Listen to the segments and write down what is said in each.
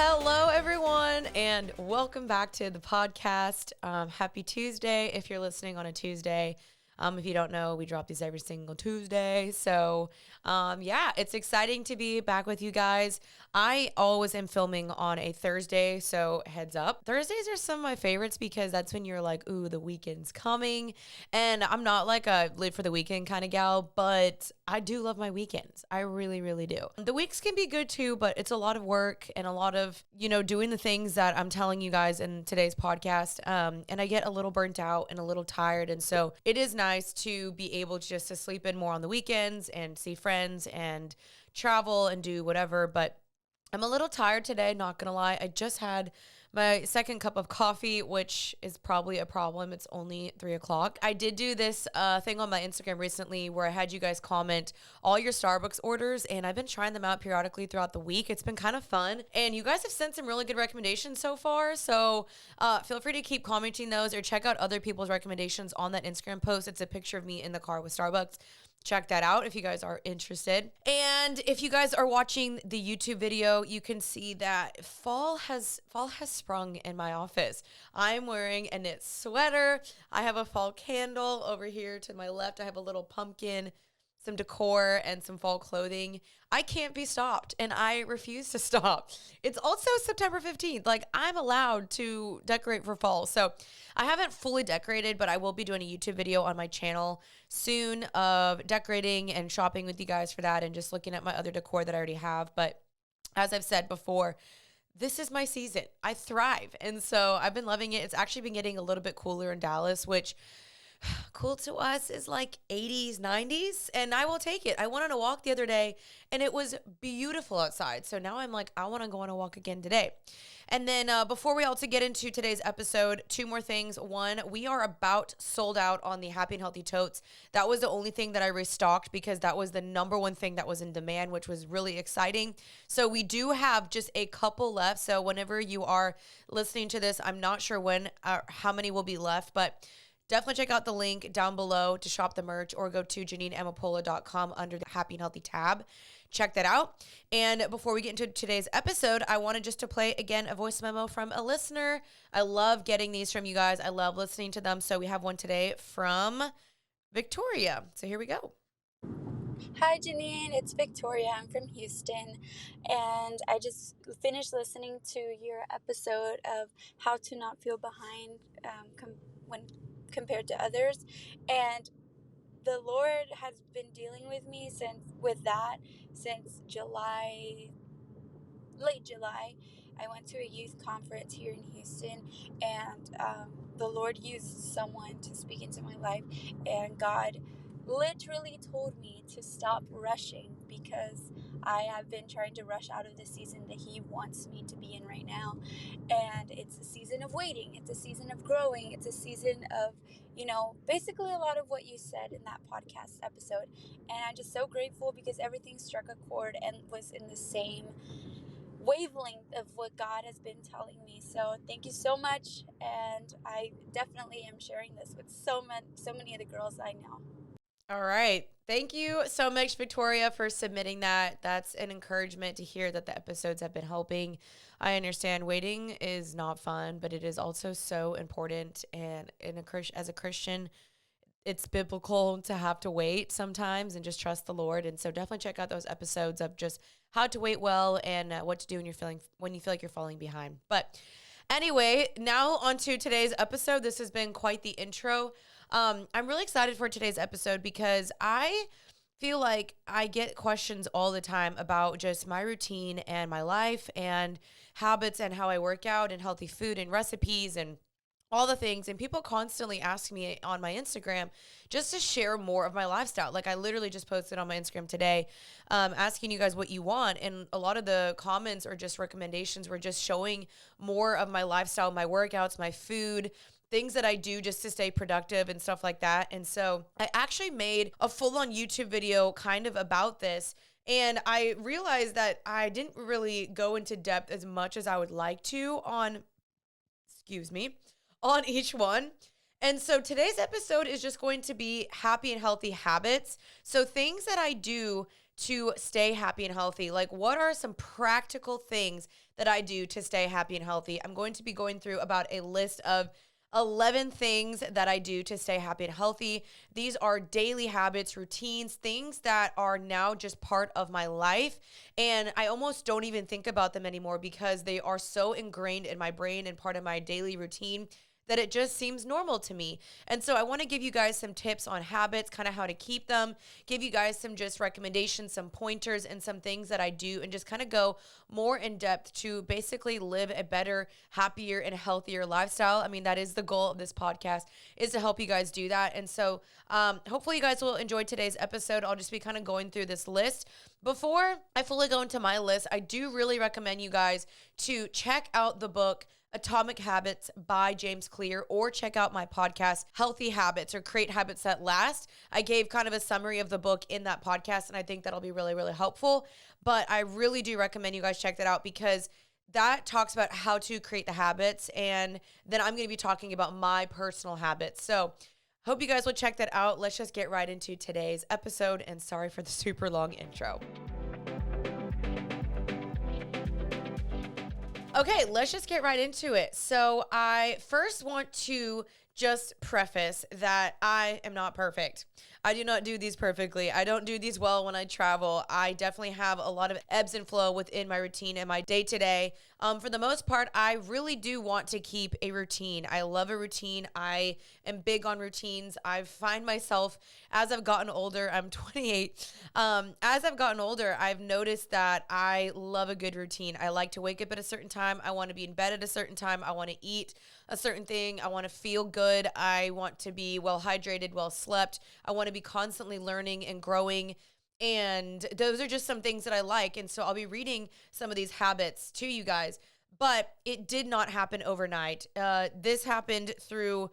Hello, everyone, and welcome back to the podcast. Happy Tuesday if you're listening on a Tuesday. If you don't know, we drop these every single Tuesday. So, it's exciting to be back with you guys. I always am filming on a Thursday, so heads up. Thursdays are some of my favorites because that's when you're like, ooh, the weekend's coming. And I'm not like a live for the weekend kind of gal, but I do love my weekends. I really, really do. The weeks can be good too, but it's a lot of work and a lot of, doing the things that I'm telling you guys in today's podcast. And I get a little burnt out and a little tired. And so it is nice to be able just to sleep in more on the weekends and see friends and travel and do whatever. But I'm a little tired today, not gonna lie. I just had my second cup of coffee, which is probably a problem. It's only 3 o'clock. I did do this thing on my Instagram recently where I had you guys comment all your Starbucks orders, and I've been trying them out periodically throughout the week. It's been kind of fun, and you guys have sent some really good recommendations so far, so feel free to keep commenting those or check out other people's recommendations on that Instagram post. It's a picture of me in the car with Starbucks. Check that out if you guys are interested. And if you guys are watching the YouTube video, you can see that fall has sprung in my office. I'm wearing a knit sweater. I have a fall candle over here to my left. I have a little pumpkin, some decor, and some fall clothing. I can't be stopped, and I refuse to stop. It's also September 15th. Like, I'm allowed to decorate for fall. So I haven't fully decorated, but I will be doing a YouTube video on my channel soon of decorating and shopping with you guys for that and just looking at my other decor that I already have. But as I've said before, this is my season. I thrive. And so I've been loving it. It's actually been getting a little bit cooler in Dallas, which cool to us is like 80s, 90s, and I will take it. I went on a walk the other day, and it was beautiful outside. So now I'm like, I want to go on a walk again today. And then before we also get into today's episode, two more things. One, we are about sold out on the Happy and Healthy Totes. That was the only thing that I restocked because that was the number one thing that was in demand, which was really exciting. So we do have just a couple left. So whenever you are listening to this, I'm not sure when, how many will be left, but definitely check out the link down below to shop the merch or go to JanineAmapola.com under the Happy and Healthy tab. Check that out. And before we get into today's episode, I wanted just to play again a voice memo from a listener. I love getting these from you guys. I love listening to them. So we have one today from Victoria. So here we go. Hi, Janine. It's Victoria. I'm from Houston, and I just finished listening to your episode of how to not feel behind when compared to others, and the Lord has been dealing with me since July, late July. I went to a youth conference here in Houston, and the Lord used someone to speak into my life, and God literally told me to stop rushing because I have been trying to rush out of the season that He wants me to be in right now. And it's a season of waiting, it's a season of growing, it's a season of, basically a lot of what you said in that podcast episode. And I'm just so grateful because everything struck a chord and was in the same wavelength of what God has been telling me. So thank you so much. And I definitely am sharing this with so many of the girls I know. All right. Thank you so much, Victoria, for submitting that. That's an encouragement to hear that the episodes have been helping. I understand waiting is not fun, but it is also so important. And as a Christian, it's biblical to have to wait sometimes and just trust the Lord. And so definitely check out those episodes of just how to wait well and what to do when you feel like you're falling behind. But anyway, now on to today's episode. This has been quite the intro. I'm really excited for today's episode because I feel like I get questions all the time about just my routine and my life and habits and how I work out and healthy food and recipes and all the things. And people constantly ask me on my Instagram just to share more of my lifestyle. Like I literally just posted on my Instagram today asking you guys what you want. And a lot of the comments or just recommendations were just showing more of my lifestyle, my workouts, my food, things that I do just to stay productive and stuff like that. And so I actually made a full-on YouTube video kind of about this. And I realized that I didn't really go into depth as much as I would like to on each one. And so today's episode is just going to be happy and healthy habits. So things that I do to stay happy and healthy. Like, what are some practical things that I do to stay happy and healthy? I'm going to be going through about a list of 11 things that I do to stay happy and healthy. These are daily habits, routines, things that are now just part of my life. And I almost don't even think about them anymore because they are so ingrained in my brain and part of my daily routine that it just seems normal to me. And so I want to give you guys some tips on habits, kind of how to keep them, give you guys some just recommendations, some pointers, and some things that I do, and just kind of go more in depth to basically live a better, happier, and healthier lifestyle. I mean, that is the goal of this podcast, is to help you guys do that. And so hopefully you guys will enjoy today's episode. I'll just be kind of going through this list. Before I fully go into my list, I do really recommend you guys to check out the book Atomic Habits by James Clear, or check out my podcast, Healthy Habits, or Create Habits That Last. I gave kind of a summary of the book in that podcast, and I think that'll be really, really helpful. But I really do recommend you guys check that out because that talks about how to create the habits. And then I'm going to be talking about my personal habits. So hope you guys will check that out. Let's just get right into today's episode. And sorry for the super long intro. Okay, let's just get right into it. So I first want to just preface that I am not perfect. I do not do these perfectly. I don't do these well when I travel. I definitely have a lot of ebbs and flow within my routine and my day-to-day. For the most part, I really do want to keep a routine. I love a routine. I am big on routines. I find myself, as I've gotten older, I'm 28. As I've gotten older, I've noticed that I love a good routine. I like to wake up at a certain time. I want to be in bed at a certain time. I want to eat a certain thing. I want to feel good. I want to be well hydrated, well slept. I want to be constantly learning and growing. And those are just some things that I like. And so I'll be reading some of these habits to you guys. But it did not happen overnight. This happened through,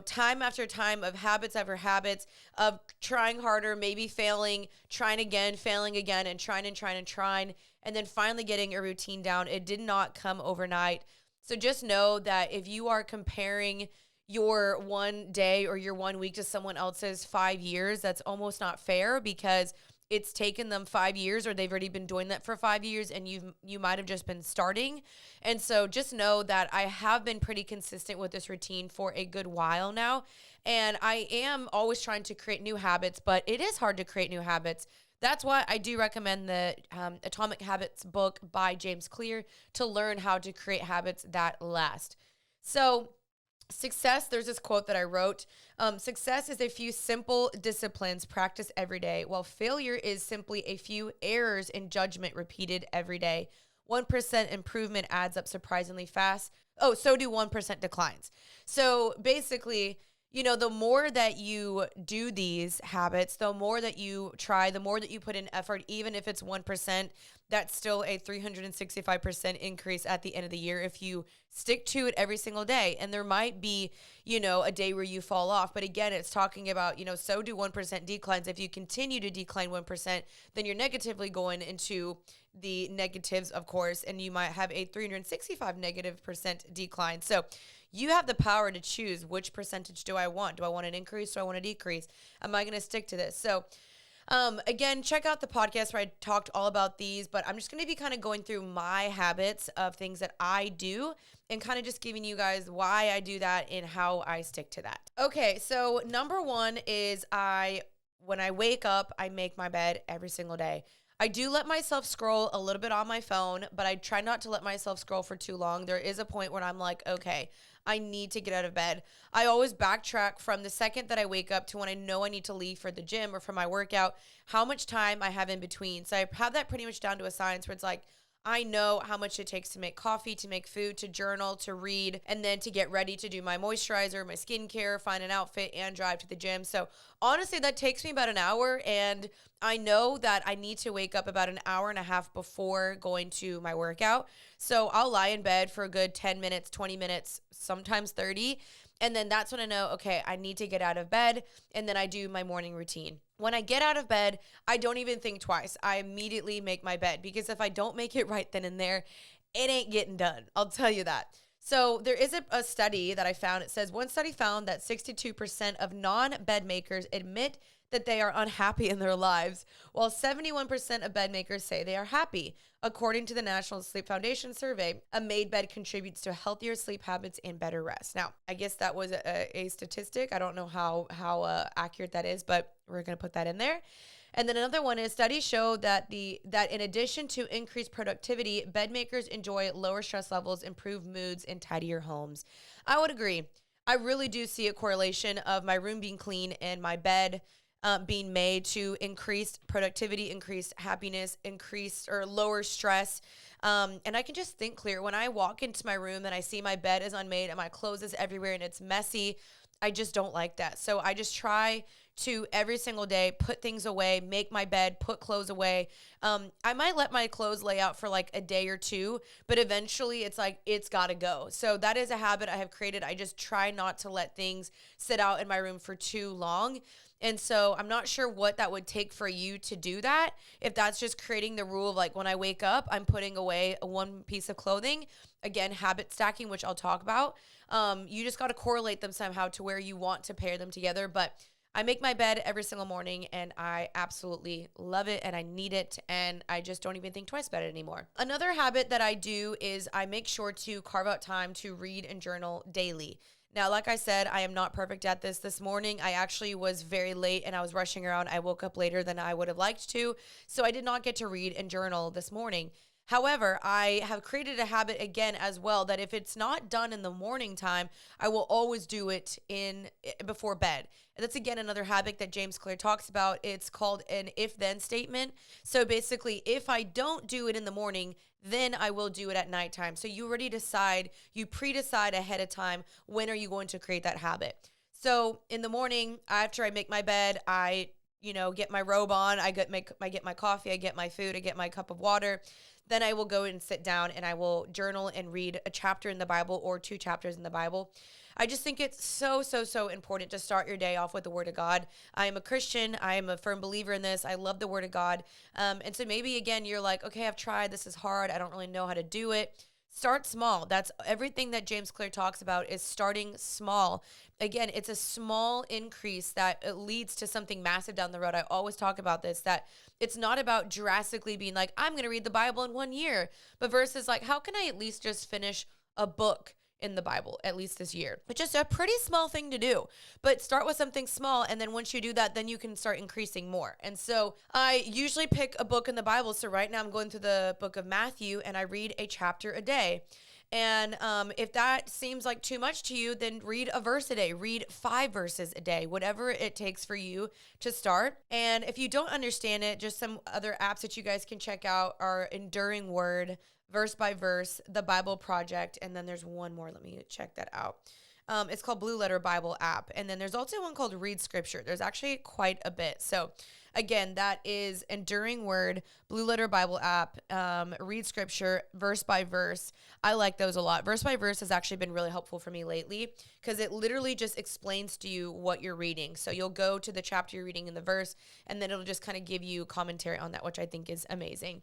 time after time of habits after habits of trying harder, maybe failing, trying again, failing again, and trying, and then finally getting a routine down. It did not come overnight. So just know that if you are comparing your one day or your 1 week to someone else's 5 years, that's almost not fair because it's taken them 5 years, or they've already been doing that for 5 years, and you might have just been starting. And so just know that I have been pretty consistent with this routine for a good while now, and I am always trying to create new habits, but it is hard to create new habits. That's why I do recommend the Atomic Habits book by James Clear to learn how to create habits that last. So success, there's this quote that I wrote. Success is a few simple disciplines practiced every day, while failure is simply a few errors in judgment repeated every day. 1% improvement adds up surprisingly fast. Oh, so do 1% declines. So basically, the more that you do these habits, the more that you try, the more that you put in effort, even if it's 1%, that's still a 365% increase at the end of the year if you stick to it every single day. And there might be, a day where you fall off. But again, it's talking about, so do 1% declines. If you continue to decline 1%, then you're negatively going into the negatives, of course, and you might have a 365 negative percent decline. So you have the power to choose which percentage do I want. Do I want an increase? Do I want a decrease? Am I going to stick to this? So again, check out the podcast where I talked all about these, but I'm just going to be kind of going through my habits of things that I do and kind of just giving you guys why I do that and how I stick to that. Okay, so number one is when I wake up, I make my bed every single day. I do let myself scroll a little bit on my phone, but I try not to let myself scroll for too long. There is a point where I'm like, okay, I need to get out of bed. I always backtrack from the second that I wake up to when I know I need to leave for the gym or for my workout, how much time I have in between. So I have that pretty much down to a science where it's like, I know how much it takes to make coffee, to make food, to journal, to read, and then to get ready to do my moisturizer, my skincare, find an outfit, and drive to the gym. So honestly, that takes me about an hour, and I know that I need to wake up about an hour and a half before going to my workout. So I'll lie in bed for a good 10 minutes, 20 minutes, sometimes 30. And then that's when I know, okay, I need to get out of bed. And then I do my morning routine. When I get out of bed, I don't even think twice. I immediately make my bed because if I don't make it right then and there, it ain't getting done. I'll tell you that. So there is a study that I found. It says one study found that 62% of non-bed makers admit that they are unhappy in their lives, while 71% of bed makers say they are happy. According to the National Sleep Foundation survey, a made bed contributes to healthier sleep habits and better rest. Now, I guess that was a statistic. I don't know how accurate that is, but we're going to put that in there. And then another one is studies show that that in addition to increased productivity, bed makers enjoy lower stress levels, improved moods, and tidier homes. I would agree. I really do see a correlation of my room being clean and my bed being made to increased productivity, increased happiness, increased or lower stress. And I can just think clear. When I walk into my room and I see my bed is unmade and my clothes is everywhere and it's messy, I just don't like that. So I just try to every single day put things away, make my bed, put clothes away. I might let my clothes lay out for like a day or two, but eventually it's like it's got to go. So that is a habit I have created. I just try not to let things sit out in my room for too long. And so I'm not sure what that would take for you to do that. If that's just creating the rule of like when I wake up, I'm putting away one piece of clothing. Again, habit stacking, which I'll talk about. You just got to correlate them somehow to where you want to pair them together. But I make my bed every single morning and I absolutely love it and I need it and I just don't even think twice about it anymore. Another habit that I do is I make sure to carve out time to read and journal daily. Now, like I said, I am not perfect at this morning. I actually was very late and I was rushing around. I woke up later than I would have liked to. So I did not get to read and journal this morning. However, I have created a habit again as well that if it's not done in the morning time, I will always do it in before bed. And that's again another habit that James Clear talks about. It's called an if-then statement. So basically, if I don't do it in the morning, then I will do it at nighttime. So you already decide, you pre-decide ahead of time when are you going to create that habit. So in the morning, after I make my bed, I get my robe on, I get my coffee, I get my food, I get my cup of water. Then I will go and sit down and I will journal and read a chapter in the Bible or 2 chapters in the Bible. I just think it's so, so, so important to start your day off with the Word of God. I am a Christian. I am a firm believer in this. I love the Word of God. And so maybe, again, you're like, okay, I've tried. This is hard. I don't really know how to do it. Start small. That's everything that James Clear talks about is starting small. Again, it's a small increase that it leads to something massive down the road. I always talk about this, that it's not about drastically being like, I'm going to read the Bible in 1 year, but versus like, how can I at least just finish a book in the Bible, at least this year? It's just a pretty small thing to do, but start with something small. And then once you do that, then you can start increasing more. And so I usually pick a book in the Bible. So right now I'm going through the book of Matthew and I read a chapter a day. And if that seems like too much to you, then read a verse a day, read 5 verses a day, whatever it takes for you to start. And if you don't understand it, just some other apps that you guys can check out are Enduring Word, Verse by Verse, The Bible Project, and then there's one more. Let me check that out. It's called Blue Letter Bible app. And then there's also one called Read Scripture. There's actually quite a bit. So again, that is Enduring Word, Blue Letter Bible app, Read Scripture, Verse by Verse. I like those a lot. Verse by Verse has actually been really helpful for me lately because it literally just explains to you what you're reading. So you'll go to the chapter you're reading in the verse, and then it'll just kind of give you commentary on that, which I think is amazing.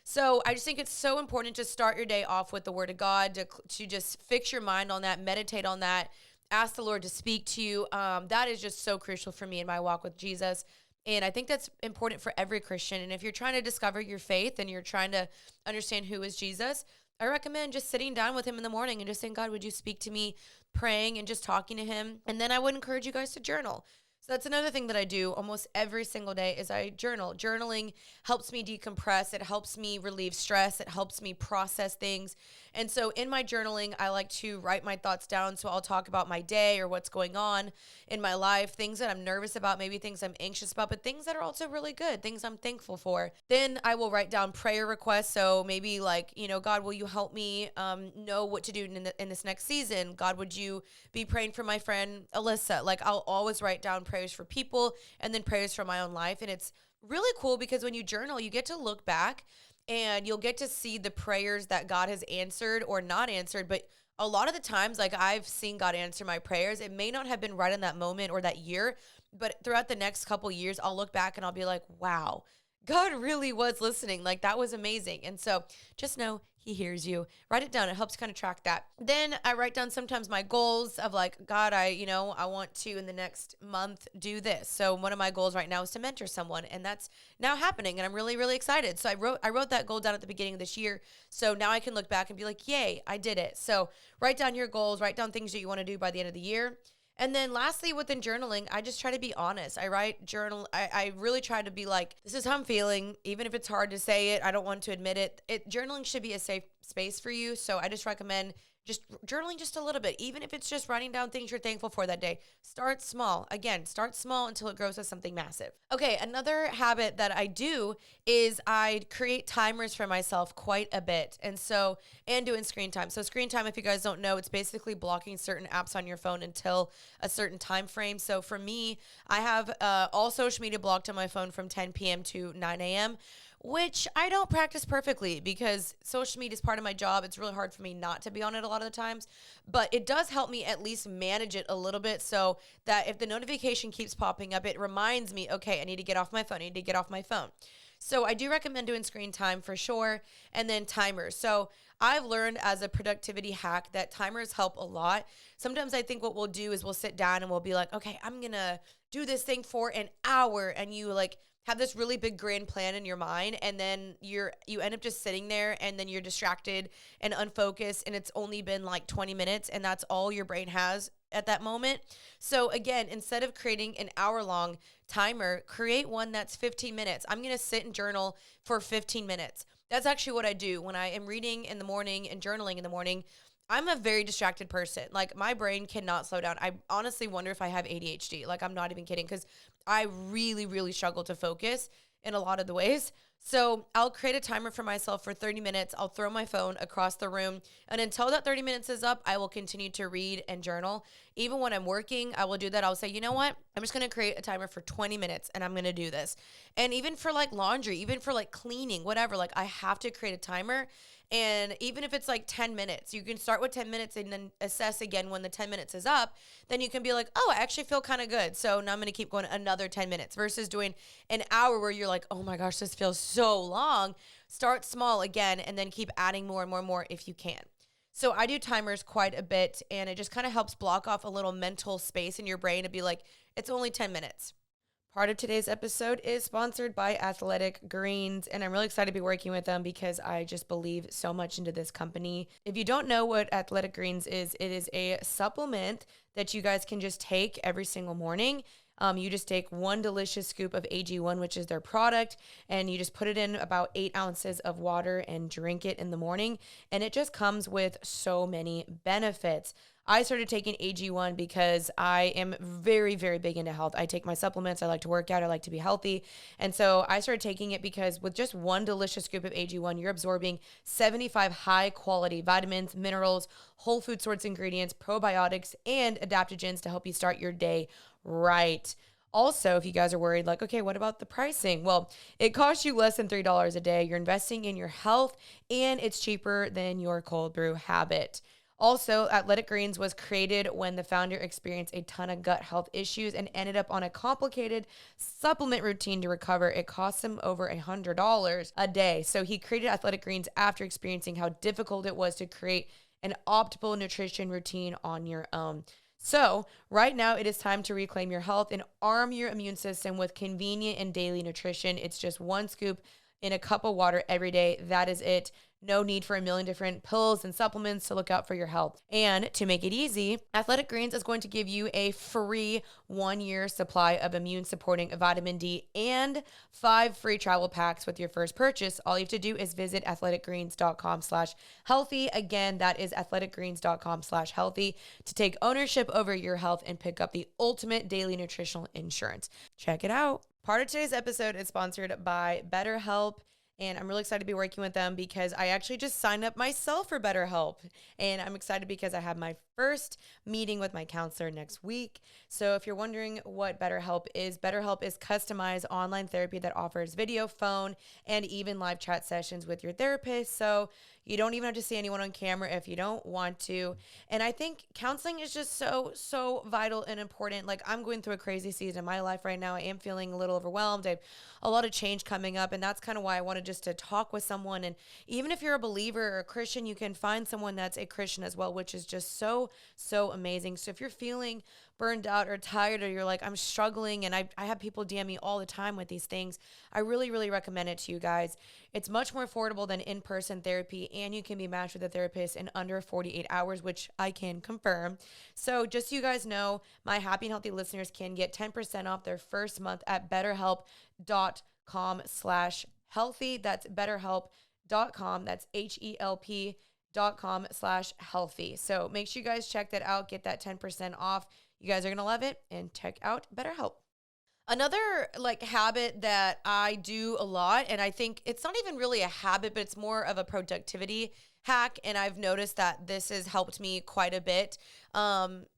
So I just think it's so important to start your day off with the Word of God, to just fix your mind on that, meditate on that, ask the Lord to speak to you. That is just so crucial for me in my walk with Jesus. And I think that's important for every Christian. And if you're trying to discover your faith and you're trying to understand who is Jesus, I recommend just sitting down with him in the morning and just saying, God, would you speak to me, praying and just talking to him. And then I would encourage you guys to journal. So that's another thing that I do almost every single day is I journal. Journaling helps me decompress. It helps me relieve stress. It helps me process things. And so in my journaling, I like to write my thoughts down. So I'll talk about my day or what's going on in my life, things that I'm nervous about, maybe things I'm anxious about, but things that are also really good, things I'm thankful for. Then I will write down prayer requests. So maybe like, God, will you help me know what to do in this next season? God, would you be praying for my friend Alyssa? Like I'll always write down prayers for people and then prayers for my own life. And it's really cool because when you journal, you get to look back and you'll get to see the prayers that God has answered or not answered. But a lot of the times, like I've seen God answer my prayers. It may not have been right in that moment or that year, but throughout the next couple years, I'll look back and I'll be like, wow, God really was listening. Like that was amazing. And so just know He hears you. Write it down. It helps kind of track that. Then I write down sometimes my goals of like, God, I want to in the next month do this. So one of my goals right now is to mentor someone, and that's now happening, and I'm really, really excited. So I wrote that goal down at the beginning of this year. So now I can look back and be like, yay, I did it. So write down your goals, write down things that you want to do by the end of the year. And then lastly, within journaling, I just try to be honest. I really try to be like, this is how I'm feeling. Even if it's hard to say it, I don't want to admit it. Journaling should be a safe space for you. So I just recommend just journaling just a little bit, even if it's just writing down things you're thankful for that day. Start small. Again, start small until it grows to something massive. Okay, another habit that I do is I create timers for myself quite a bit. And doing screen time. So screen time, if you guys don't know, it's basically blocking certain apps on your phone until a certain time frame. So for me, I have all social media blocked on my phone from 10 p.m. to 9 a.m., which I don't practice perfectly because social media is part of my job. It's really hard for me not to be on it a lot of the times, but it does help me at least manage it a little bit so that if the notification keeps popping up, it reminds me, okay, I need to get off my phone. I need to get off my phone. So I do recommend doing screen time for sure, and then timers. So I've learned as a productivity hack that timers help a lot. Sometimes I think what we'll do is we'll sit down and we'll be like, okay, I'm going to do this thing for an hour, and you like have this really big grand plan in your mind, and then you end up just sitting there, and then you're distracted and unfocused, and it's only been like 20 minutes, and that's all your brain has at that moment. So again, instead of creating an hour-long timer, create one that's 15 minutes. I'm going to sit and journal for 15 minutes. That's actually what I do when I am reading in the morning and journaling in the morning. I'm a very distracted person. Like, my brain cannot slow down. I honestly wonder if I have ADHD. Like, I'm not even kidding, because I really, really struggle to focus in a lot of the ways. So I'll create a timer for myself for 30 minutes. I'll throw my phone across the room. And until that 30 minutes is up, I will continue to read and journal. Even when I'm working, I will do that. I'll say, you know what? I'm just going to create a timer for 20 minutes and I'm going to do this. And even for like laundry, even for like cleaning, whatever, like I have to create a timer. And even if it's like 10 minutes, you can start with 10 minutes and then assess again when the 10 minutes is up. Then you can be like, oh, I actually feel kind of good. So now I'm going to keep going another 10 minutes versus doing an hour where you're like, oh my gosh, this feels so long. Start small again and then keep adding more and more and more if you can. So I do timers quite a bit, and it just kind of helps block off a little mental space in your brain to be like, it's only 10 minutes. Part of today's episode is sponsored by Athletic Greens, and I'm really excited to be working with them because I just believe so much into this company. If you don't know what Athletic Greens is, it is a supplement that you guys can just take every single morning. You just take one delicious scoop of AG1, which is their product, and you just put it in about 8 ounces of water and drink it in the morning, and it just comes with so many benefits. I started taking AG1 because I am very, very big into health. I take my supplements. I like to work out. I like to be healthy. And so I started taking it because with just one delicious scoop of AG1, you're absorbing 75 high quality vitamins, minerals, whole food source ingredients, probiotics, and adaptogens to help you start your day right. Also, if you guys are worried, like, okay, what about the pricing? Well, it costs you less than $3 a day. You're investing in your health, and it's cheaper than your cold brew habit. Also, Athletic Greens was created when the founder experienced a ton of gut health issues and ended up on a complicated supplement routine to recover. It cost him over $100 a day. So he created Athletic Greens after experiencing how difficult it was to create an optimal nutrition routine on your own. So right now it is time to reclaim your health and arm your immune system with convenient and daily nutrition. It's just one scoop in a cup of water every day. That is it. No need for a million different pills and supplements to look out for your health. And to make it easy, Athletic Greens is going to give you a free 1-year supply of immune supporting vitamin D and 5 free travel packs with your first purchase. All you have to do is visit athleticgreens.com/healthy. Again, that is athleticgreens.com/healthy to take ownership over your health and pick up the ultimate daily nutritional insurance. Check it out. Part of today's episode is sponsored by BetterHelp. And I'm really excited to be working with them because I actually just signed up myself for BetterHelp. And I'm excited because I have my first meeting with my counselor next week. So if you're wondering what BetterHelp is customized online therapy that offers video, phone, and even live chat sessions with your therapist. So you don't even have to see anyone on camera if you don't want to. And I think counseling is just so vital and important. Like, I'm going through a crazy season in my life right now. I am feeling a little overwhelmed. I have a lot of change coming up, and that's kind of why I wanted just to talk with someone. And even if you're a believer or a Christian, you can find someone that's a Christian as well, which is just so amazing. So if you're feeling burned out or tired, or you're like, I'm struggling, and I have people DM me all the time with these things, I really recommend it to you guys. It's much more affordable than in-person therapy, and you can be matched with a therapist in under 48 hours, which I can confirm. So just so you guys know, my happy and healthy listeners can get 10% off their first month at betterhelp.com/healthy. That's betterhelp.com. That's HELP.com/healthy. So make sure you guys check that out. Get that 10% off. You guys are going to love it, and check out BetterHelp. Another like habit that I do a lot, and I think it's not even really a habit, but it's more of a productivity hack. And I've noticed that this has helped me quite a bit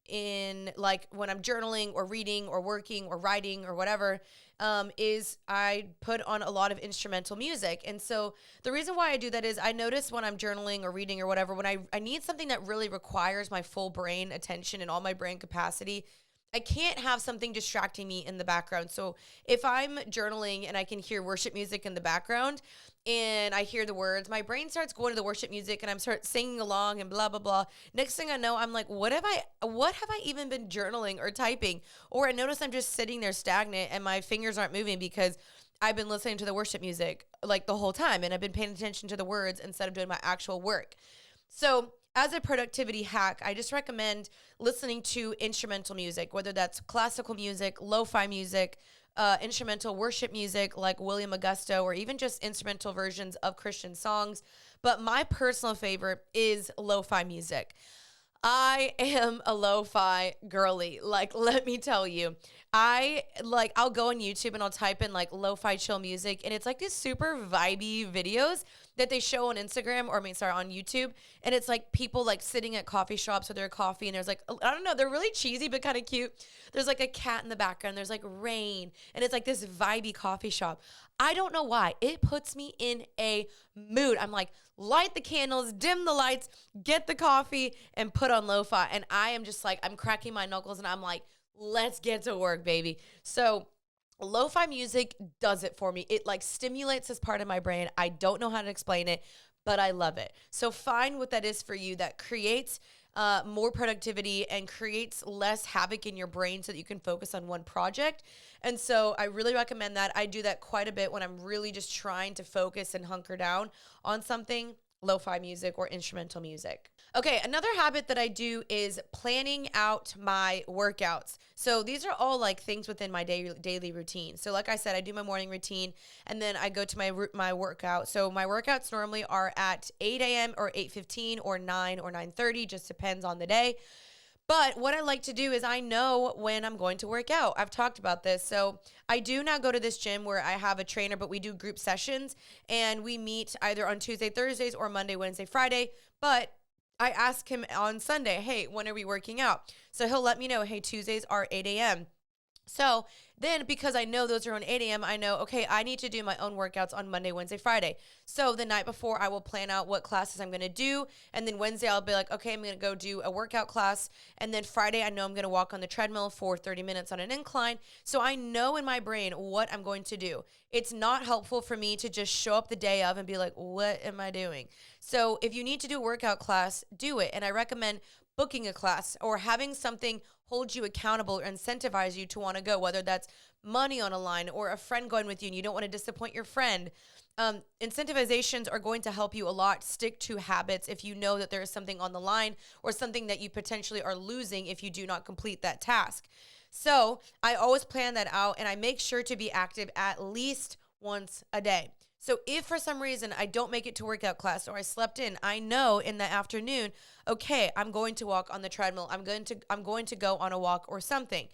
in like when I'm journaling or reading or working or writing or whatever, is I put on a lot of instrumental music. And so the reason why I do that is I notice when I'm journaling or reading or whatever, when I need something that really requires my full brain attention and all my brain capacity, I can't have something distracting me in the background. So if I'm journaling and I can hear worship music in the background and I hear the words, my brain starts going to the worship music and I'm start singing along and blah, blah, blah. Next thing I know, I'm like, what have I even been journaling or typing? Or I notice I'm just sitting there stagnant and my fingers aren't moving because I've been listening to the worship music like the whole time, and I've been paying attention to the words instead of doing my actual work. So as a productivity hack, I just recommend listening to instrumental music, whether that's classical music, lo-fi music, instrumental worship music like William Augusto, or even just instrumental versions of Christian songs. But my personal favorite is lo-fi music. I am a lo-fi girly. Like, let me tell you, I'll go on YouTube and I'll type in like lo-fi chill music, and it's like these super vibey videos that they show on Instagram, or on YouTube. And it's like people like sitting at coffee shops with their coffee, and there's like, I don't know, they're really cheesy, but kind of cute. There's like a cat in the background. There's like rain, and it's like this vibey coffee shop. I don't know why. It puts me in a mood. I'm like, light the candles, dim the lights, get the coffee, and put on lo-fi. And I am just like, I'm cracking my knuckles, and I'm like, let's get to work, baby. So lo-fi music does it for me. It like stimulates this part of my brain. I don't know how to explain it, but I love it. So find what that is for you that creates more productivity and creates less havoc in your brain so that you can focus on one project. And so I really recommend that. I do that quite a bit when I'm really just trying to focus and hunker down on something, lo-fi music or instrumental music. Okay, another habit that I do is planning out my workouts. So these are all like things within my daily routine. So like I said, I do my morning routine, and then I go to my workout. So my workouts normally are at 8 a.m. or 8:15 or 9 or 9:30, just depends on the day. But what I like to do is I know when I'm going to work out. I've talked about this. So I do now go to this gym where I have a trainer, but we do group sessions, and we meet either on Tuesday, Thursdays, or Monday, Wednesday, Friday. But I ask him on Sunday, hey, when are we working out? So he'll let me know, hey, Tuesdays are 8 a.m. So then, because I know those are on 8 a.m., I know, okay, I need to do my own workouts on Monday, Wednesday, Friday. So the night before, I will plan out what classes I'm going to do. And then Wednesday, I'll be like, okay, I'm going to go do a workout class. And then Friday, I know I'm going to walk on the treadmill for 30 minutes on an incline. So I know in my brain what I'm going to do. It's not helpful for me to just show up the day of and be like, what am I doing? So if you need to do a workout class, do it. And I recommend booking a class or having something hold you accountable or incentivize you to want to go, whether that's money on a line or a friend going with you and you don't want to disappoint your friend. Incentivizations are going to help you a lot stick to habits if you know that there is something on the line or something that you potentially are losing if you do not complete that task. So I always plan that out, and I make sure to be active at least once a day. So if for some reason I don't make it to workout class or I slept in, I know in the afternoon, okay, I'm going to walk on the treadmill. I'm going to go on a walk or something.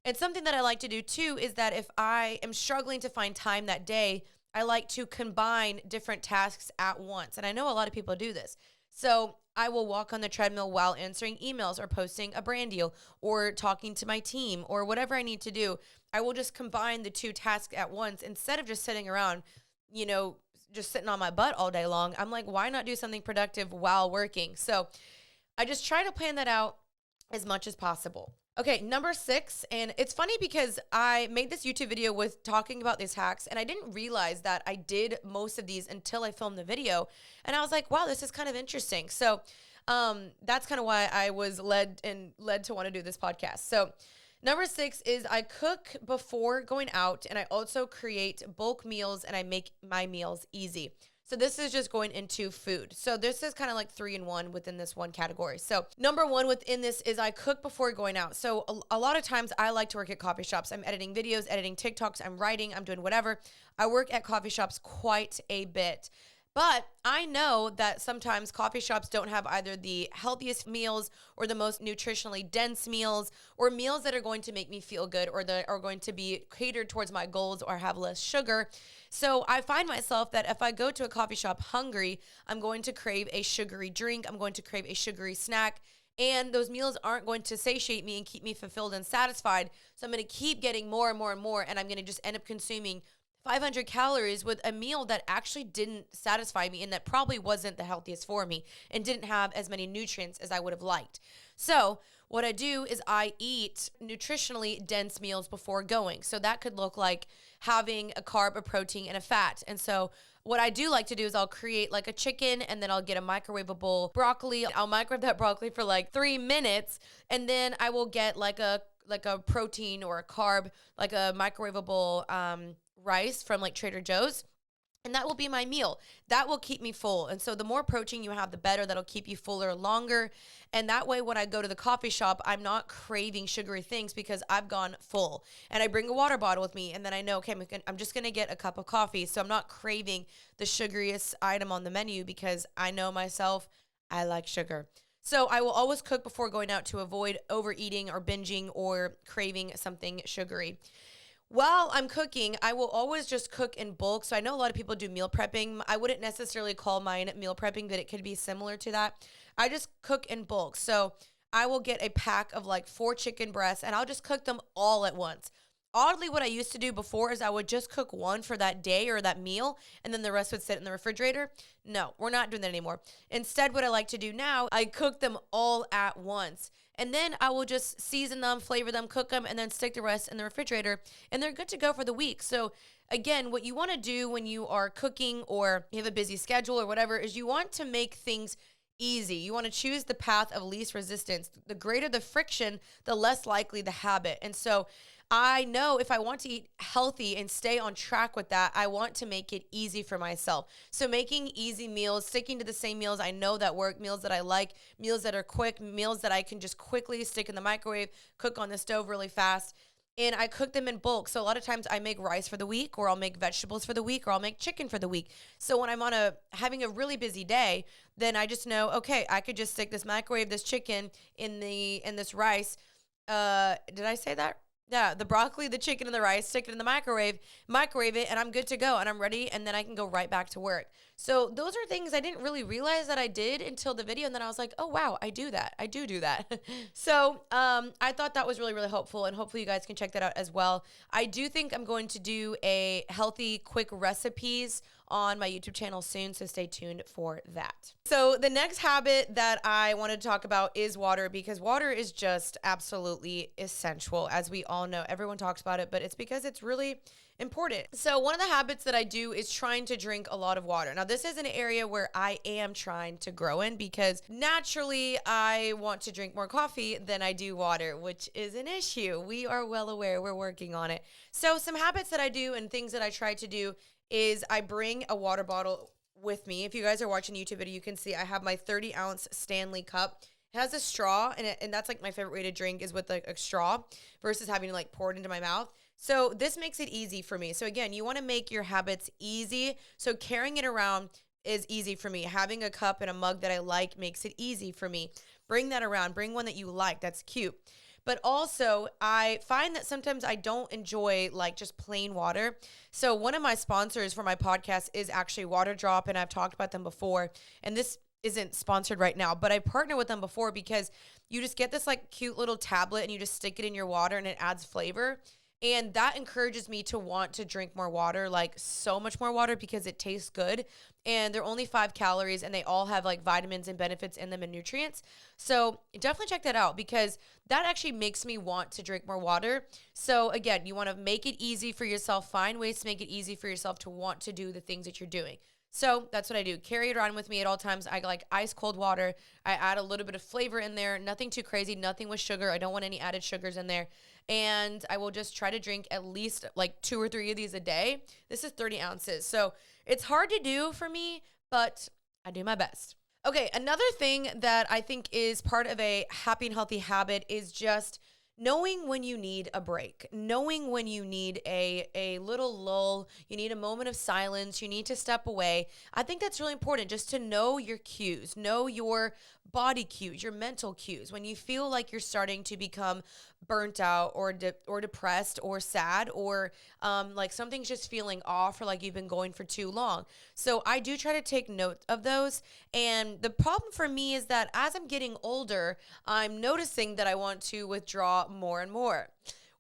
And something that I like to do too is that if I am struggling to find time that day, I like to combine different tasks at once. And I know a lot of people do this. So I will walk on the treadmill while answering emails or posting a brand deal or talking to my team or whatever I need to do. I will just combine the two tasks at once instead of just sitting around, you know, just sitting on my butt all day long. I'm like, why not do something productive while working? So I just try to plan that out as much as possible. Okay, number 6, and it's funny because I made this YouTube video with talking about these hacks, and I didn't realize that I did most of these until I filmed the video, and I was like, wow, this is kind of interesting. So that's kind of why I was led to want to do this podcast. So number 6 is I cook before going out, and I also create bulk meals, and I make my meals easy. So this is just going into food. So this is kind of like 3 in 1 within this one category. So number 1 within this is I cook before going out. So a lot of times I like to work at coffee shops. I'm editing videos, editing TikToks, I'm writing, I'm doing whatever. I work at coffee shops quite a bit. But I know that sometimes coffee shops don't have either the healthiest meals or the most nutritionally dense meals or meals that are going to make me feel good or that are going to be catered towards my goals or have less sugar. So I find myself that if I go to a coffee shop hungry, I'm going to crave a sugary drink. I'm going to crave a sugary snack. And those meals aren't going to satiate me and keep me fulfilled and satisfied. So I'm going to keep getting more and more and more. And I'm going to just end up consuming 500 calories with a meal that actually didn't satisfy me and that probably wasn't the healthiest for me and didn't have as many nutrients as I would have liked. So what I do is I eat nutritionally dense meals before going. So that could look like having a carb, a protein, and a fat. And so what I do like to do is I'll create like a chicken and then I'll get a microwavable broccoli. I'll microwave that broccoli for like 3 minutes and then I will get like a protein or a carb, like a microwavable rice from like Trader Joe's. And that will be my meal. That will keep me full. And so the more protein you have, the better. That'll keep you fuller longer. And that way, when I go to the coffee shop, I'm not craving sugary things because I've gone full. And I bring a water bottle with me. And then I know, okay, I'm just going to get a cup of coffee. So I'm not craving the sugariest item on the menu because I know myself, I like sugar. So I will always cook before going out to avoid overeating or binging or craving something sugary. While I'm cooking, I will always just cook in bulk. So I know a lot of people do meal prepping. I wouldn't necessarily call mine meal prepping, but it could be similar to that. I just cook in bulk. So I will get a pack of like 4 chicken breasts and I'll just cook them all at once. Oddly, what I used to do before is I would just cook one for that day or that meal, and then the rest would sit in the refrigerator. No, we're not doing that anymore. Instead, what I like to do now, I cook them all at once. And then I will just season them, flavor them, cook them, and then stick the rest in the refrigerator. And they're good to go for the week. So again, what you want to do when you are cooking or you have a busy schedule or whatever is you want to make things easy. You want to choose the path of least resistance. The greater the friction, the less likely the habit. And so I know if I want to eat healthy and stay on track with that, I want to make it easy for myself. So making easy meals, sticking to the same meals I know that work, meals that I like, meals that are quick, meals that I can just quickly stick in the microwave, cook on the stove really fast. And I cook them in bulk. So a lot of times I make rice for the week, or I'll make vegetables for the week, or I'll make chicken for the week. So when I'm having a really busy day, then I just know, okay, I could just stick this microwave, this chicken in this rice. Did I say that? Yeah, the broccoli, the chicken, and the rice, stick it in the microwave it, and I'm good to go, and I'm ready, and then I can go right back to work. So those are things I didn't really realize that I did until the video, and then I was like, oh, wow, I do that. I do that. So I thought that was really, really helpful, and hopefully you guys can check that out as well. I do think I'm going to do a healthy, quick recipes on my YouTube channel soon, so stay tuned for that. So the next habit that I wanted to talk about is water, because water is just absolutely essential, as we all know. Everyone talks about it, but it's because it's really important. So one of the habits that I do is trying to drink a lot of water. Now, this is an area where I am trying to grow in because naturally I want to drink more coffee than I do water, which is an issue. We are well aware. We're working on it. So some habits that I do and things that I try to do is I bring a water bottle with me. If you guys are watching a YouTube video, you can see I have my 30-ounce Stanley cup. It has a straw, and that's like my favorite way to drink is with like a straw versus having to like pour it into my mouth. So this makes it easy for me. So again, you want to make your habits easy. So carrying it around is easy for me. Having a cup and a mug that I like makes it easy for me. Bring that around. Bring one that you like. That's cute. But also, I find that sometimes I don't enjoy like just plain water. So one of my sponsors for my podcast is actually Water Drop, and I've talked about them before. And this isn't sponsored right now, but I partnered with them before because you just get this like cute little tablet and you just stick it in your water and it adds flavor. And that encourages me to want to drink more water, like so much more water because it tastes good. And they're only 5 calories and they all have like vitamins and benefits in them and nutrients. So definitely check that out because that actually makes me want to drink more water. So again, you want to make it easy for yourself, find ways to make it easy for yourself to want to do the things that you're doing. So that's what I do. Carry it around with me at all times. I like ice cold water. I add a little bit of flavor in there. Nothing too crazy. Nothing with sugar. I don't want any added sugars in there. And I will just try to drink at least like 2 or 3 of these a day. This is 30 ounces. So it's hard to do for me, but I do my best. Okay, another thing that I think is part of a happy and healthy habit is just knowing when you need a break, knowing when you need a little lull, you need a moment of silence, you need to step away. I think that's really important just to know your cues, know your body cues, your mental cues. When you feel like you're starting to become burnt out or depressed or sad or like something's just feeling off or like you've been going for too long. So I do try to take note of those. And the problem for me is that as I'm getting older, I'm noticing that I want to withdraw more and more,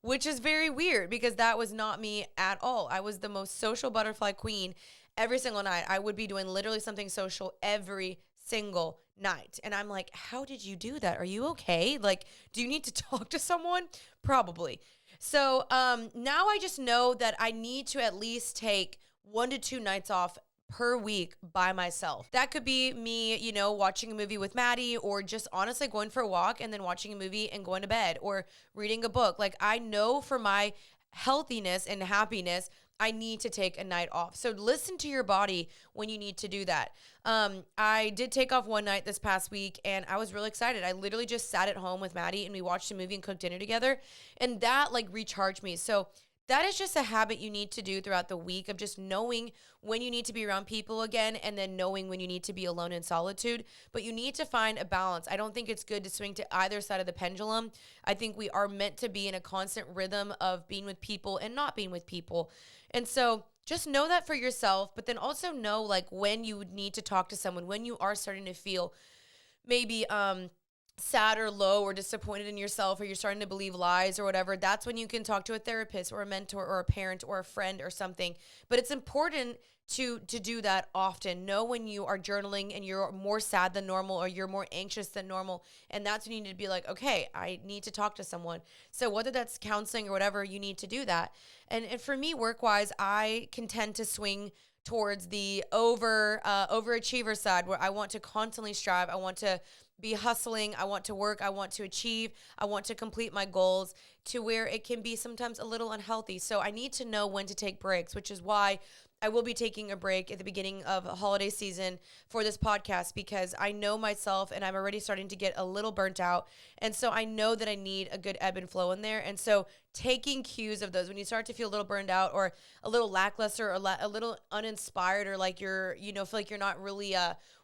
which is very weird because that was not me at all. I was the most social butterfly queen every single night. I would be doing literally something social every single night. And I'm like, how did you do that? Are you okay? Like, do you need to talk to someone? Probably. So now I just know that I need to at least take 1 to 2 nights off per week by myself. That could be me, watching a movie with Maddie or just honestly going for a walk and then watching a movie and going to bed or reading a book. Like I know for my healthiness and happiness, I need to take a night off. So listen to your body when you need to do that. I did take off one night this past week and I was really excited. I literally just sat at home with Maddie and we watched a movie and cooked dinner together. And that like recharged me. So that is just a habit you need to do throughout the week of just knowing when you need to be around people again and then knowing when you need to be alone in solitude. But you need to find a balance. I don't think it's good to swing to either side of the pendulum. I think we are meant to be in a constant rhythm of being with people and not being with people. And so just know that for yourself, but then also know like when you would need to talk to someone, when you are starting to feel maybe sad or low or disappointed in yourself or you're starting to believe lies or whatever, that's when you can talk to a therapist or a mentor or a parent or a friend or something. But it's important to do that often. Know when you are journaling and you're more sad than normal or you're more anxious than normal. And that's when you need to be like, okay, I need to talk to someone. So whether that's counseling or whatever, you need to do that. And for me, work-wise, I can tend to swing towards the overachiever side where I want to constantly strive. I want to be hustling. I want to work. I want to achieve. I want to complete my goals to where it can be sometimes a little unhealthy. So I need to know when to take breaks, which is why I will be taking a break at the beginning of holiday season for this podcast because I know myself and I'm already starting to get a little burnt out. And so I know that I need a good ebb and flow in there. And so taking cues of those when you start to feel a little burned out or a little lackluster or a little uninspired or like you're, feel like you're not really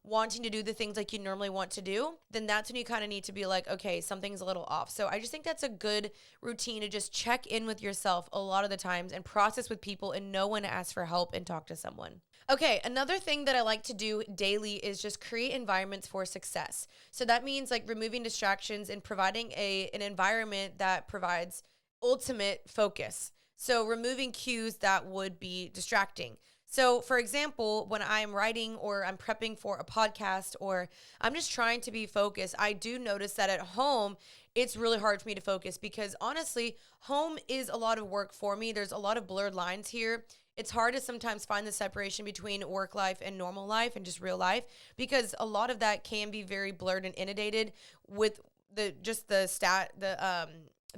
wanting to do the things like you normally want to do, then that's when you kind of need to be like, okay, something's a little off. So I just think that's a good routine to just check in with yourself a lot of the times and process with people and know when to ask for help and talk to someone. Okay, another thing that I like to do daily is just create environments for success. So that means like removing distractions and providing an environment that provides ultimate focus. So removing cues that would be distracting. So for example, when I'm writing or I'm prepping for a podcast or I'm just trying to be focused, I do notice that at home, it's really hard for me to focus because honestly, home is a lot of work for me. There's a lot of blurred lines here. It's hard to sometimes find the separation between work life and normal life and just real life because a lot of that can be very blurred and inundated with the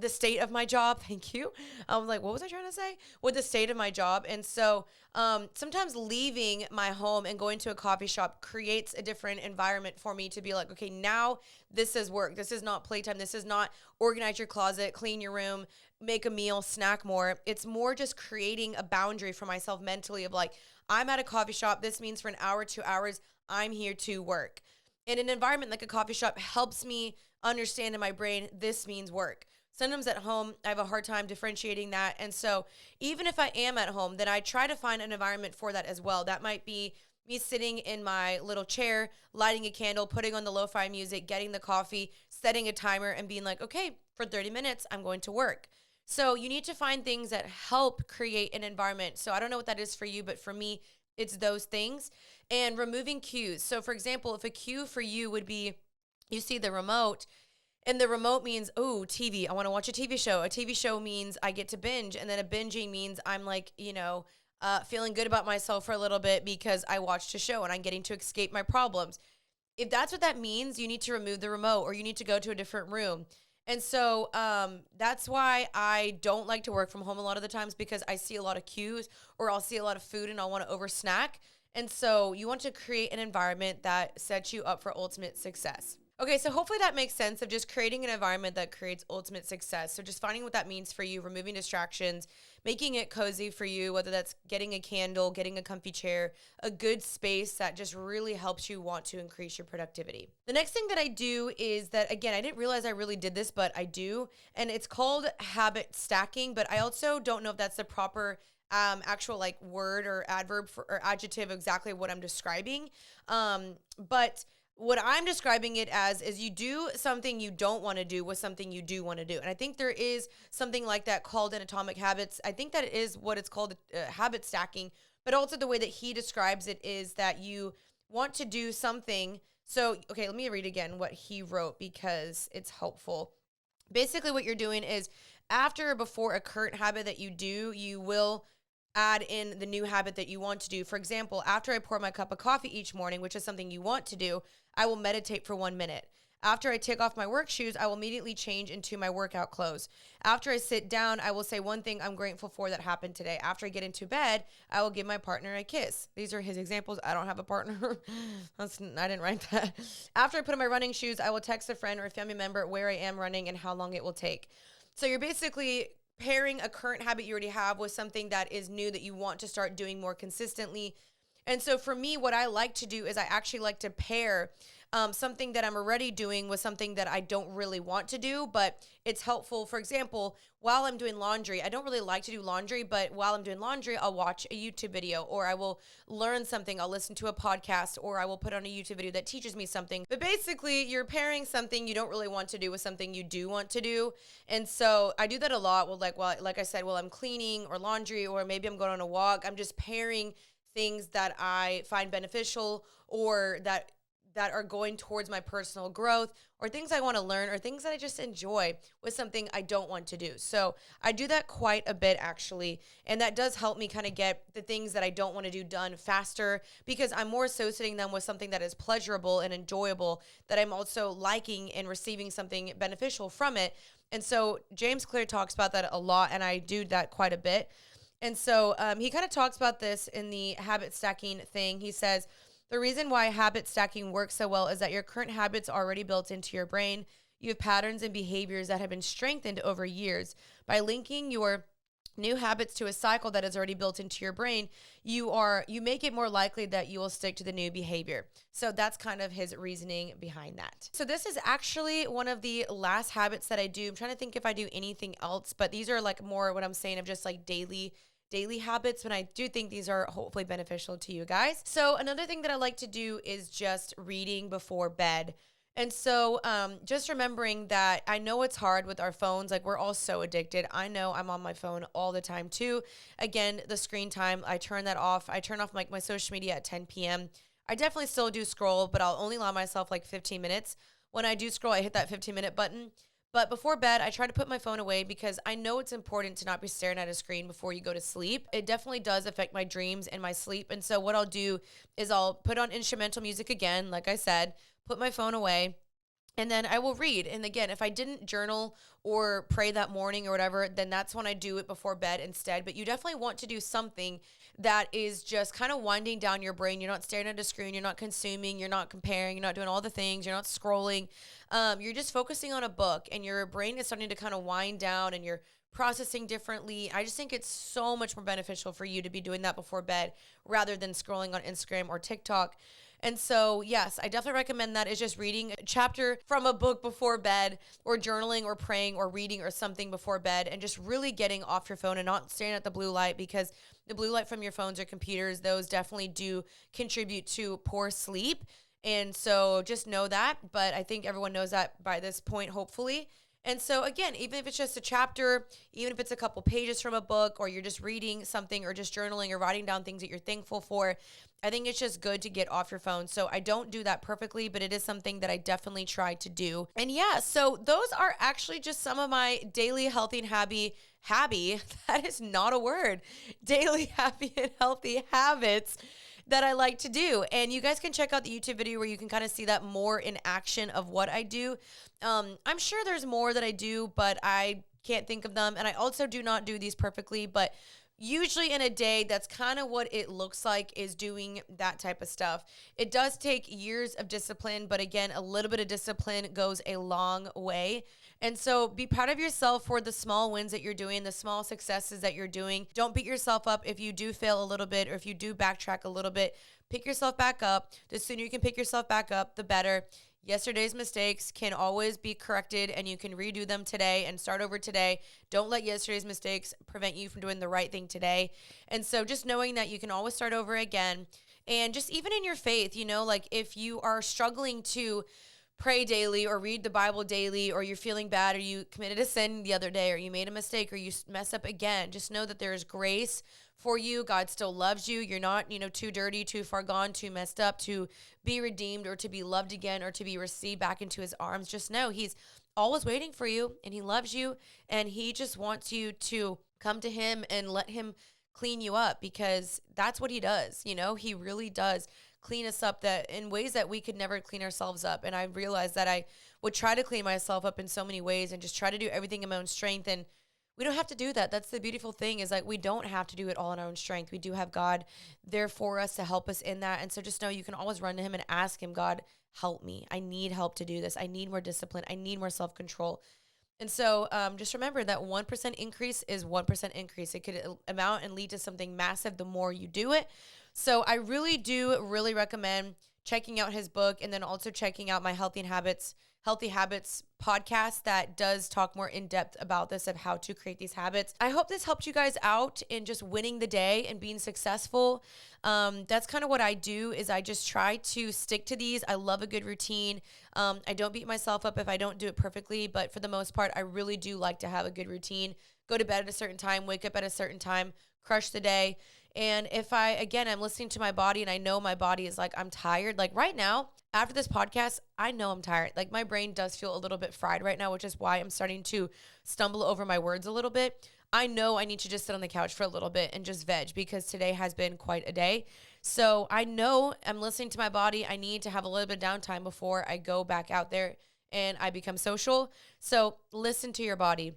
state of my job. Thank you. I was like, what was I trying to say? With the state of my job. And so sometimes leaving my home and going to a coffee shop creates a different environment for me to be like, okay, now this is work. This is not playtime. This is not organize your closet, clean your room, make a meal, snack more. It's more just creating a boundary for myself mentally of like, I'm at a coffee shop. This means for an hour, 2 hours, I'm here to work. And an environment like a coffee shop helps me understand in my brain, this means work. Sometimes at home, I have a hard time differentiating that. And so even if I am at home, then I try to find an environment for that as well. That might be me sitting in my little chair, lighting a candle, putting on the lo-fi music, getting the coffee, setting a timer, and being like, okay, for 30 minutes, I'm going to work. So you need to find things that help create an environment. So I don't know what that is for you, but for me, it's those things. And removing cues. So for example, if a cue for you would be, you see the remote, and the remote means, oh, TV. I want to watch a TV show. A TV show means I get to binge. And then a binging means I'm like, feeling good about myself for a little bit because I watched a show and I'm getting to escape my problems. If that's what that means, you need to remove the remote or you need to go to a different room. And so that's why I don't like to work from home a lot of the times, because I see a lot of cues or I'll see a lot of food and I'll want to over snack. And so you want to create an environment that sets you up for ultimate success. Okay, so hopefully that makes sense of just creating an environment that creates ultimate success. So just finding what that means for you, removing distractions, making it cozy for you, whether that's getting a candle, getting a comfy chair, a good space that just really helps you want to increase your productivity. The next thing that I do is that, again, I didn't realize I really did this, but I do, and it's called habit stacking, but I also don't know if that's the proper actual like word or adverb or adjective exactly what I'm describing. But what I'm describing it as is you do something you don't want to do with something you do want to do. And I think there is something like that called in Atomic Habits. I think that it is what it's called, habit stacking. But also the way that he describes it is that you want to do something. So, okay, let me read again what he wrote because it's helpful. Basically, what you're doing is after or before a current habit that you do, you will add in the new habit that you want to do. For example, after I pour my cup of coffee each morning, which is something you want to do, I will meditate for 1 minute. After I take off my work shoes, I will immediately change into my workout clothes. After I sit down, I will say one thing I'm grateful for that happened today. After I get into bed, I will give my partner a kiss. These are his examples. I don't have a partner. I didn't write that. After I put on my running shoes, I will text a friend or a family member where I am running and how long it will take. So you're basically pairing a current habit you already have with something that is new that you want to start doing more consistently. And so for me, what I like to do is I actually like to pair something that I'm already doing with something that I don't really want to do, but it's helpful. For example, while I'm doing laundry, I don't really like to do laundry, but while I'm doing laundry, I'll watch a YouTube video or I will learn something. I'll listen to a podcast or I will put on a YouTube video that teaches me something. But basically, you're pairing something you don't really want to do with something you do want to do. And so I do that a lot with like I said, while I'm cleaning or laundry, or maybe I'm going on a walk, I'm just pairing things that I find beneficial or that are going towards my personal growth, or things I want to learn, or things that I just enjoy with something I don't want to do. So I do that quite a bit actually. And that does help me kind of get the things that I don't want to do done faster, because I'm more associating them with something that is pleasurable and enjoyable, that I'm also liking and receiving something beneficial from it. And so James Clear talks about that a lot, and I do that quite a bit. And so he kind of talks about this in the habit stacking thing. He says, the reason why habit stacking works so well is that your current habits are already built into your brain. You have patterns and behaviors that have been strengthened over years. By linking your new habits to a cycle that is already built into your brain, you make it more likely that you will stick to the new behavior. So that's kind of his reasoning behind that. So this is actually one of the last habits that I do. I'm trying to think if I do anything else, but these are like more what I'm saying of just like daily habits, but I do think these are hopefully beneficial to you guys. So another thing that I like to do is just reading before bed. And so just remembering that I know it's hard with our phones. Like, we're all so addicted. I know I'm on my phone all the time too. Again, the screen time, I turn that off. I turn off my social media at 10 p.m. I definitely still do scroll, but I'll only allow myself like 15 minutes. When I do scroll, I hit that 15-minute button. But before bed, I try to put my phone away because I know it's important to not be staring at a screen before you go to sleep. It definitely does affect my dreams and my sleep. And so what I'll do is I'll put on instrumental music again, like I said, put my phone away, and then I will read. And again, if I didn't journal or pray that morning or whatever, then that's when I do it before bed instead. But you definitely want to do something that is just kind of winding down your brain. You're not staring at a screen. You're not consuming. You're not comparing. You're not doing all the things. You're not scrolling. You're just focusing on a book, and your brain is starting to kind of wind down, and you're processing differently. I just think it's so much more beneficial for you to be doing that before bed rather than scrolling on Instagram or TikTok. And so, yes, I definitely recommend that, is just reading a chapter from a book before bed, or journaling or praying or reading or something before bed, and just really getting off your phone and not staring at the blue light, because the blue light from your phones or computers, those definitely do contribute to poor sleep. And so just know that. But I think everyone knows that by this point, hopefully. And so, again, even if it's just a chapter, even if it's a couple pages from a book, or you're just reading something, or just journaling or writing down things that you're thankful for, I think it's just good to get off your phone. So I don't do that perfectly, but it is something that I definitely try to do. And yeah, so those are actually just some of my daily healthy and happy, that is not a word, daily happy and healthy habits that I like to do. And you guys can check out the YouTube video where you can kind of see that more in action of what I do. I'm sure there's more that I do, but I can't think of them. And I also do not do these perfectly, but usually in a day, that's kind of what it looks like, is doing that type of stuff. It does take years of discipline, but again, a little bit of discipline goes a long way. And so be proud of yourself for the small wins that you're doing, the small successes that you're doing. Don't beat yourself up if you do fail a little bit, or if you do backtrack a little bit. Pick yourself back up. The sooner you can pick yourself back up, the better. Yesterday's mistakes can always be corrected, and you can redo them today and start over today. Don't let yesterday's mistakes prevent you from doing the right thing today. And so just knowing that you can always start over again. And just even in your faith, like if you are struggling to pray daily or read the Bible daily, or you're feeling bad, or you committed a sin the other day, or you made a mistake, or you mess up again, just know that there is grace for you. God still loves you. You're not, too dirty, too far gone, too messed up to be redeemed, or to be loved again, or to be received back into his arms. Just know he's always waiting for you, and he loves you, and he just wants you to come to him and let him clean you up, because that's what he does. He really does clean us up, that in ways that we could never clean ourselves up. And I realized that I would try to clean myself up in so many ways and just try to do everything in my own strength. And we don't have to do that. That's the beautiful thing, is like, we don't have to do it all in our own strength. We do have God there for us to help us in that. And so just know you can always run to him and ask him, God, help me. I need help to do this. I need more discipline. I need more self-control. And so just remember that 1% increase is 1% increase. It could amount and lead to something massive the more you do it. So I really do recommend checking out his book, and then also checking out my Healthy Habits podcast that does talk more in depth about this, of how to create these habits. I hope this helped you guys out in just winning the day and being successful. That's kind of what I do, is I just try to stick to these. I love a good routine. I don't beat myself up if I don't do it perfectly, but for the most part, I really do like to have a good routine. Go to bed at a certain time, wake up at a certain time, crush the day. And if I'm listening to my body, and I know my body is like, I'm tired. Like right now, after this podcast, I know I'm tired. Like my brain does feel a little bit fried right now, which is why I'm starting to stumble over my words a little bit. I know I need to just sit on the couch for a little bit and just veg, because today has been quite a day. So I know I'm listening to my body. I need to have a little bit of downtime before I go back out there and I become social. So listen to your body.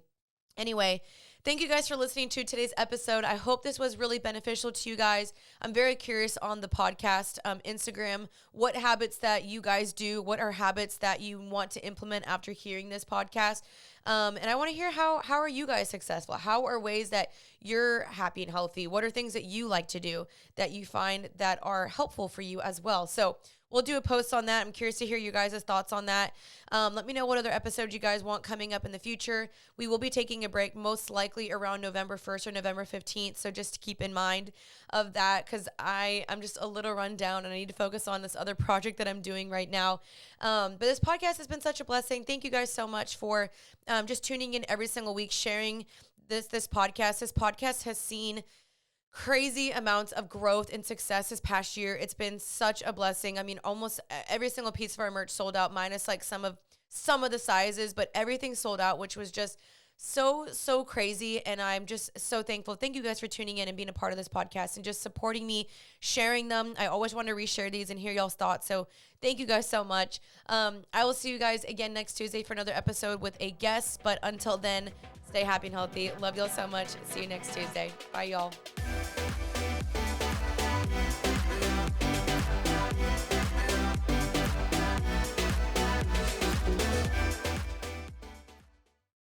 Anyway, thank you guys for listening to today's episode. I hope this was really beneficial to you guys. I'm very curious on the podcast, Instagram, what habits that you guys do, what are habits that you want to implement after hearing this podcast. And I want to hear how are you guys successful? How are ways that you're happy and healthy? What are things that you like to do that you find that are helpful for you as well? So we'll do a post on that. I'm curious to hear you guys' thoughts on that. Let me know what other episodes you guys want coming up in the future. We will be taking a break, most likely around November 1st or November 15th. So just keep in mind of that, because I'm just a little run down and I need to focus on this other project that I'm doing right now. But this podcast has been such a blessing. Thank you guys so much for just tuning in every single week, sharing this podcast. This podcast has seen crazy amounts of growth and success this past year. It's been such a blessing. I mean, almost every single piece of our merch sold out, minus like some of the sizes, but everything sold out, which was just so crazy. And I'm just so thankful. Thank you guys for tuning in and being a part of this podcast and just supporting me, sharing them. I always want to reshare these and hear y'all's thoughts. So thank you guys so much. I will see you guys again next Tuesday for another episode with a guest. But until then, stay happy and healthy. Love y'all so much. See you next Tuesday. Bye, y'all.